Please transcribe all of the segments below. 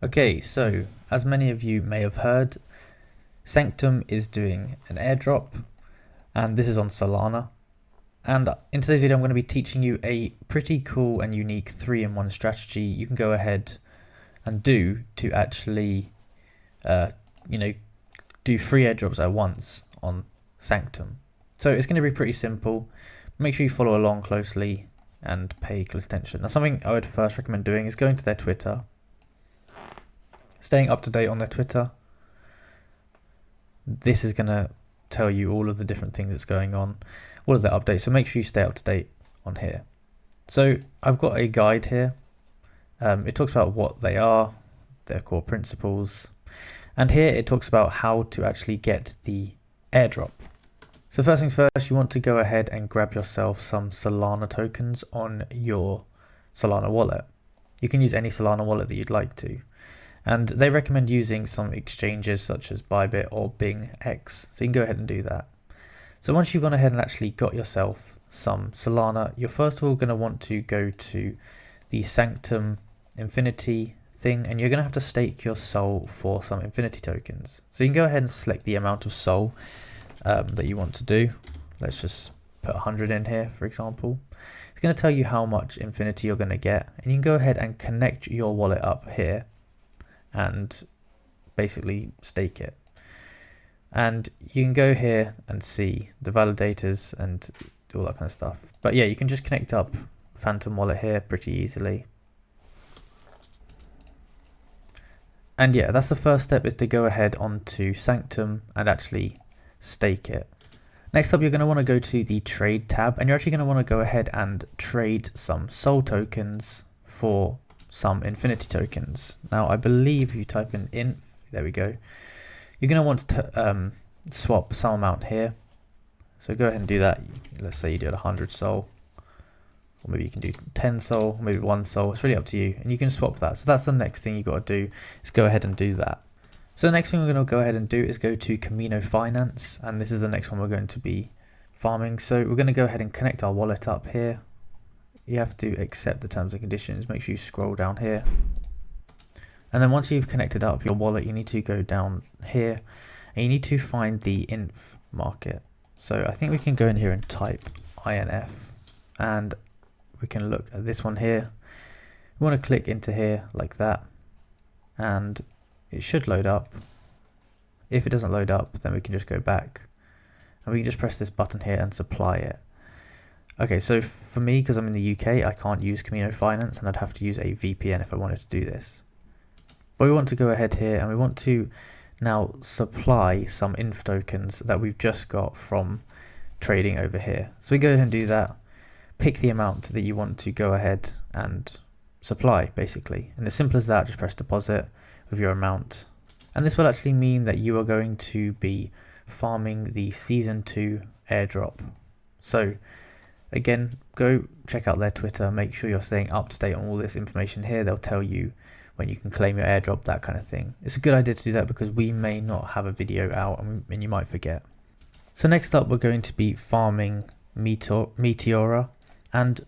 Okay, so as many of you may have heard, Sanctum is doing an airdrop, and this is on Solana. And in today's video, I'm going to be teaching you a pretty cool and unique 3-in-1 strategy you can go ahead and do to actually, do 3 airdrops at once on Sanctum. So it's going to be pretty simple. Make sure you follow along closely and pay close attention. Now, something I would first recommend doing is going to their Twitter, staying up to date on their Twitter. This is going to tell you all of the different things that's going on, all of their updates, so make sure you stay up to date on here. So I've got a guide here. It talks about what they are, their core principles, and here it talks about how to actually get the airdrop. So first things first, you want to go ahead and grab yourself some Solana tokens on your Solana wallet. You can use any Solana wallet that you'd like to. And they recommend using some exchanges such as Bybit or BingX. So you can go ahead and do that. So once you've gone ahead and actually got yourself some Solana, you're first of all going to want to go to the Sanctum Infinity thing, and you're going to have to stake your SOL for some Infinity tokens. So you can go ahead and select the amount of SOL that you want to do. Let's just put 100 in here, for example. It's going to tell you how much Infinity you're going to get, and you can go ahead and connect your wallet up here and basically stake it. And you can go here and see the validators and all that kind of stuff. But yeah, you can just connect up Phantom Wallet here pretty easily. And yeah, that's the first step, is to go ahead onto Sanctum and actually stake it. Next up, you're going to want to go to the trade tab, and you're actually going to want to go ahead and trade some SOL tokens for some Infinity tokens. Now I believe if you type in inf, there we go, you're going to want to swap some amount here. So go ahead and do that. Let's say you do it 100 SOL, or maybe you can do 10 SOL, maybe 1 SOL. It's really up to you, and you can swap that. So that's the next thing you got to do, is go ahead and do that. So the next thing we're going to go ahead and do is go to Camino Finance, and this is the next one we're going to be farming. So we're going to go ahead and connect our wallet up here. You have to accept the terms and conditions. Make sure you scroll down here. And then once you've connected up your wallet, you need to go down here and you need to find the inf market. So I think we can go in here and type INF, and we can look at this one here. We want to click into here like that, and it should load up. If it doesn't load up, then we can just go back and we can just press this button here and supply it. Okay, so for me, because I'm in the UK, I can't use Camino Finance, and I'd have to use a VPN if I wanted to do this. But we want to go ahead here and we want to now supply some inf tokens that we've just got from trading over here. So we go ahead and do that, pick the amount that you want to go ahead and supply, basically. And as simple as that, just press deposit with your amount. And this will actually mean that you are going to be farming the Season 2 airdrop. So again, go check out their Twitter, make sure you're staying up to date on all this information here. They'll tell you when you can claim your airdrop, that kind of thing. It's a good idea to do that because we may not have a video out and you might forget. So next up, we're going to be farming Meteora, and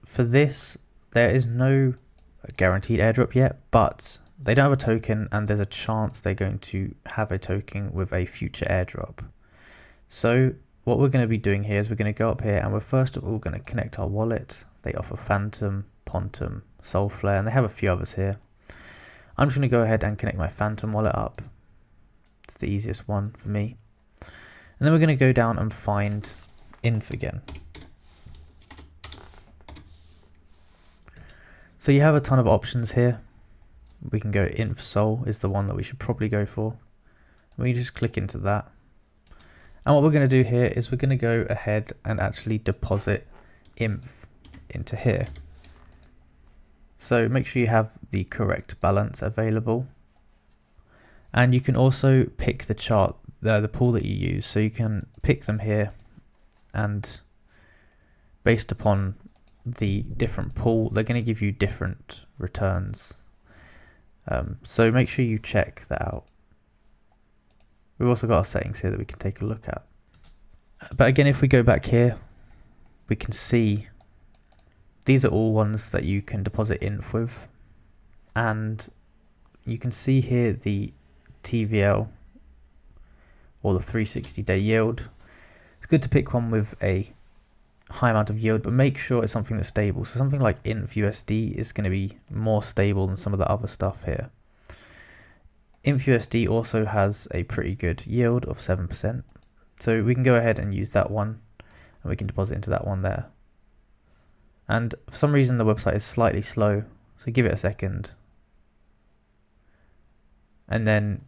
for this, there is no guaranteed airdrop yet, but they don't have a token, and there's a chance they're going to have a token with a future airdrop. So what we're going to be doing here is we're going to go up here and we're first of all going to connect our wallet. They offer Phantom, Pontum, Soulflare, and they have a few others here. I'm just going to go ahead and connect my Phantom wallet up. It's the easiest one for me. And then we're going to go down and find inf again. So you have a ton of options here. We can go inf sol is the one that we should probably go for. We just click into that. And what we're going to do here is we're going to go ahead and actually deposit inf into here. So make sure you have the correct balance available. And you can also pick the chart, the pool that you use. So you can pick them here, and based upon the different pool, they're going to give you different returns. So make sure you check that out. We've also got our settings here that we can take a look at. But again, if we go back here, we can see these are all ones that you can deposit inf with. And you can see here the TVL, or the 360-day yield. It's good to pick one with a high amount of yield, but make sure it's something that's stable. So something like INFUSD is going to be more stable than some of the other stuff here. INFUSD also has a pretty good yield of 7%. So we can go ahead and use that one, and we can deposit into that one there. And for some reason the website is slightly slow, so give it a second. And then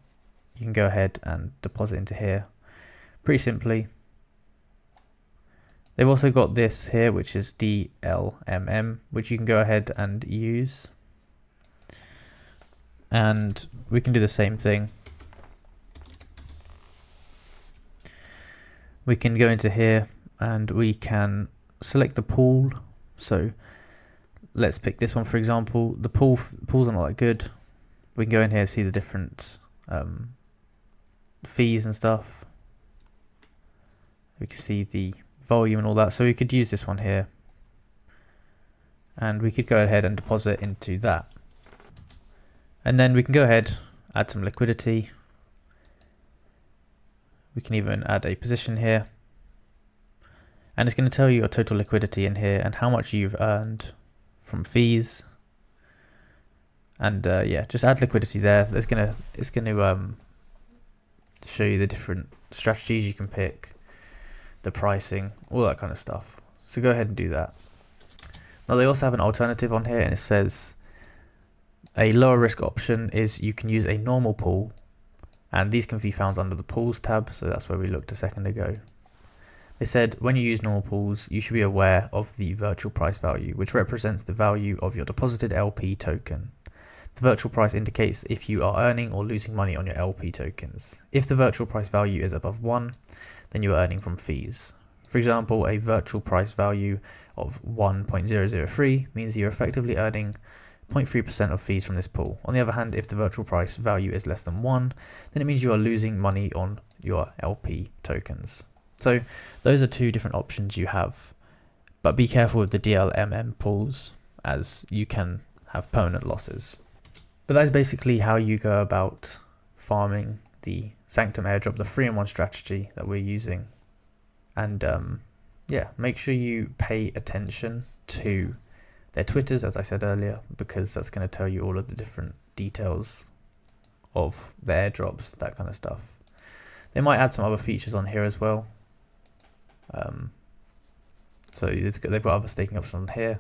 you can go ahead and deposit into here pretty simply. They've also got this here, which is DLMM, which you can go ahead and use. And we can do the same thing. We can go into here and we can select the pool. So let's pick this one for example. The pools are not that good. We can go in here and see the different fees and stuff. We can see the volume and all that. So we could use this one here, and we could go ahead and deposit into that. And then we can go ahead, add some liquidity. We can even add a position here, and it's going to tell you your total liquidity in here and how much you've earned from fees. And yeah, just add liquidity there. It's gonna show you the different strategies you can pick, the pricing, all that kind of stuff. So go ahead and do that. Now they also have an alternative on here, and it says a lower risk option is you can use a normal pool, and these can be found under the pools tab. So that's where we looked a second ago. They said when you use normal pools, you should be aware of the virtual price value, which represents the value of your deposited LP token. The virtual price indicates if you are earning or losing money on your LP tokens. If the virtual price value is above 1, then you are earning from fees. For example, a virtual price value of 1.003 means you're effectively earning 0.3% of fees from this pool. On the other hand, if the virtual price value is less than 1, then it means you are losing money on your LP tokens. So those are two different options you have, but be careful with the DLMM pools, as you can have permanent losses. But that is basically how you go about farming the Sanctum Airdrop, the 3-in-1 strategy that we're using. And yeah, make sure you pay attention to their Twitters, as I said earlier, because that's going to tell you all of the different details of the airdrops, that kind of stuff. They might add some other features on here as well. So they've got other staking options on here.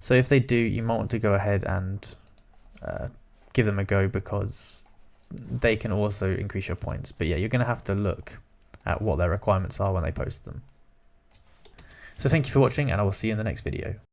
So if they do, you might want to go ahead and give them a go, because they can also increase your points. But yeah, you're going to have to look at what their requirements are when they post them. So thank you for watching, and I will see you in the next video.